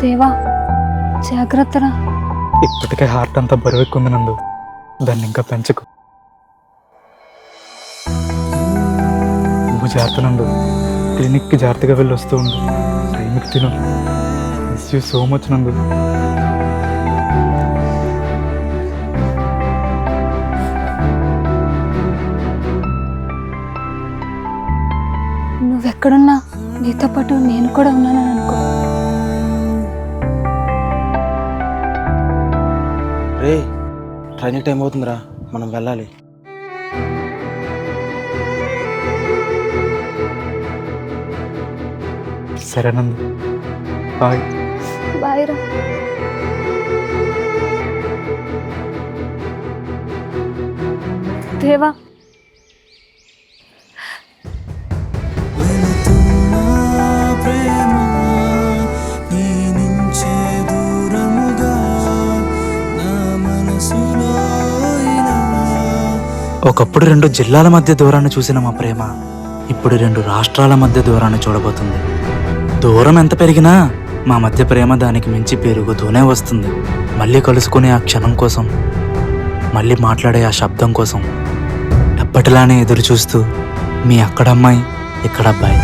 దేవా జాగ్రత్తరా. ఇప్పటికే హార్ట్ అంతా బరువెక్కుంది నందు, దాన్ని ఇంకా పెంచకు. నువ్వు జాగ్రత్త నందు, క్లినిక్కి జాగ్రత్తగా వెళ్ళి వస్తూ ఉండు, టైంకి తిను. మిస్ యూ సో మచ్ నందు. నువ్వెక్కడున్నా నీతో పాటు నేను కూడా ఉన్నానని అనుకో. రే, ట్రైనింగ్ టైం అవుతుందిరా, మనం వెళ్ళాలి. సరే నందు, బాయ్. బాయ్ రా. దేవా ఒకప్పుడు 2 జిల్లాల మధ్య దూరాన్ని చూసిన మా ప్రేమ ఇప్పుడు 2 రాష్ట్రాల మధ్య దూరాన్ని చూడబోతుంది. దూరం ఎంత పెరిగినా మా మధ్య ప్రేమ దానికి మించి పెరుగుతూనే వస్తుంది. మళ్ళీ కలుసుకునే ఆ క్షణం కోసం, మళ్ళీ మాట్లాడే ఆ శబ్దం కోసం ఎప్పటిలానే ఎదురు చూస్తూ మీ అక్కడమ్మాయి ఇక్కడ అబ్బాయి.